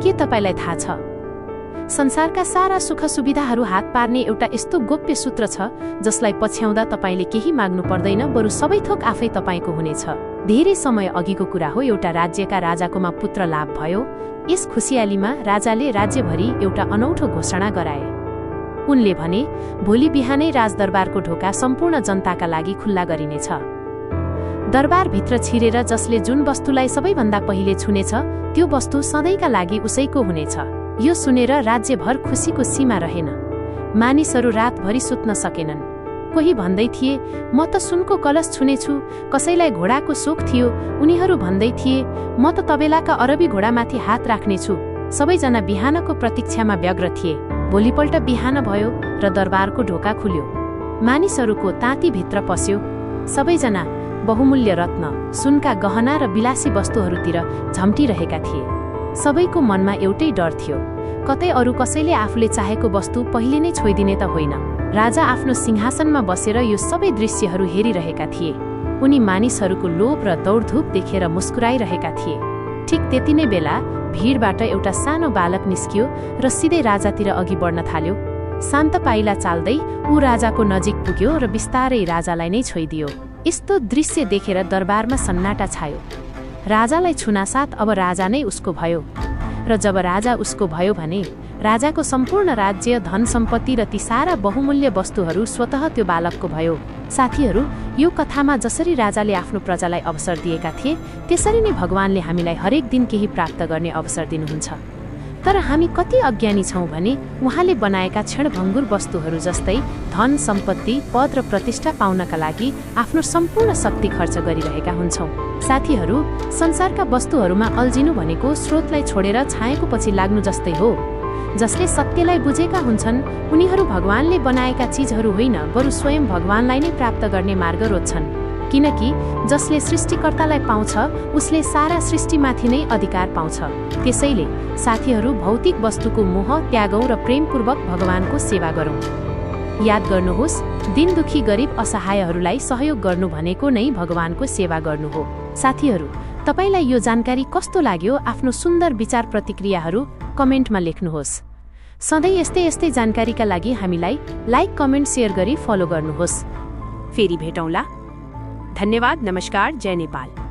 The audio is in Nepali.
के तपाईलाई थाहा छ संसारका सारा सुख सुविधाहरू हात पार्ने एउटा यस्तो गोप्य सूत्र छ जसलाई पछ्याउँदा तपाईले केही माग्नु पर्दैन, बरु सबै थोक आफै तपाईको हुनेछ। धेरै समय अघिको कुरा हो। एउटा राज्यका राजाकोमा पुत्र लाभ भयो। यस खुसियालीमा राजाले राज्यभरि एउटा अनौठो घोषणा गराए। उनले भने, भोलि बिहानै राजदरबारको ढोका सम्पूर्ण जनताका लागि खुल्ला गरिनेछ। दरबारभित्र छिरेर जसले जुन वस्तुलाई सबैभन्दा पहिले छुनेछ त्यो वस्तु सधैँका लागि उसैको हुनेछ। यो सुनेर राज्यभर खुसीको सीमा रहेन। मानिसहरू रातभरि सुत्न सकेनन्। कोही भन्दै थिए, म त सुनको कलश छुनेछु। कसैलाई घोडाको शोक थियो। उनीहरू भन्दै थिए, म त तबेलाका अरबी घोडामाथि हात राख्नेछु। सबैजना बिहानको प्रतीक्षामा व्यग्र थिए। भोलिपल्ट बिहान भयो र दरबारको ढोका खुल्यो। मानिसहरूको ताँतीभित्र पस्यो। सबैजना बहुमूल्य रत्न, सुनका गहना र विलासी वस्तुहरूतिर झम्टिरहेका थिए। सबैको मनमा एउटै डर थियो, कतै अरू कसैले आफूले चाहेको वस्तु पहिले नै छोइदिने त होइन। राजा आफ्नो सिंहासनमा बसेर यो सबै दृश्यहरू हेरिरहेका थिए। उनी मानिसहरूको लोभ र दौडधुप देखेर मुस्कुराइरहेका थिए। ठिक त्यति नै बेला भिडबाट एउटा सानो बालक निस्कियो र सिधै राजातिर अघि बढ्न थाल्यो। शान्त पाइला चाल्दै ऊ राजाको नजिक पुग्यो र बिस्तारै राजालाई नै छोइदियो। यस्तो दृश्य देखेर दरबारमा सन्नाटा छायो। राजालाई छुनासाथ अब राजा नै उसको भयो। र जब राजा उसको भयो भने राजाको सम्पूर्ण राज्य, धन सम्पत्ति र ती सारा बहुमूल्य वस्तुहरू स्वतः त्यो बालकको भयो। साथीहरू, यो कथामा जसरी राजाले आफ्नो प्रजालाई अवसर दिएका थिए त्यसरी नै भगवानले हामीलाई हरेक दिन केही प्राप्त गर्ने अवसर दिनुहुन्छ। तर हामी कति अज्ञानी छौँ भने उहाँले बनाएका क्षणभङ्गुर वस्तुहरू जस्तै धन सम्पत्ति, पद र प्रतिष्ठा पाउनका लागि आफ्नो सम्पूर्ण शक्ति खर्च गरिरहेका हुन्छौँ। साथीहरू, संसारका वस्तुहरूमा अल्झिनु भनेको स्रोतलाई छोडेर छाएको पछि लाग्नु जस्तै हो। जसले सत्यलाई बुझेका हुन्छन् उनीहरू भगवानले बनाएका चिजहरू होइन, बरु स्वयं भगवानलाई नै प्राप्त गर्ने मार्ग रोज्छन्। किनकि जसले सृष्टिकर्तालाई पाउँछ उसले सारा सृष्टिमाथि नै अधिकार पाउँछ। त्यसैले साथीहरू, भौतिक वस्तुको मोह त्यागौँ र प्रेमपूर्वक भगवानको सेवा गरौँ। याद गर्नुहोस्, दिन दुखी गरिब असहायहरूलाई सहयोग गर्नु भनेको नै भगवानको सेवा गर्नु हो। साथीहरू, तपाईलाई यो जानकारी कस्तो लाग्यो? आफ्नो सुन्दर विचार प्रतिक्रियाहरू कमेन्टमा लेख्नुहोस्। सधैँ यस्तै जानकारीका लागि हामीलाई लाइक, कमेन्ट, शेयर गरी फलो गर्नुहोस्। फेरि भेटौँला। धन्यवाद। नमस्कार। जय नेपाल।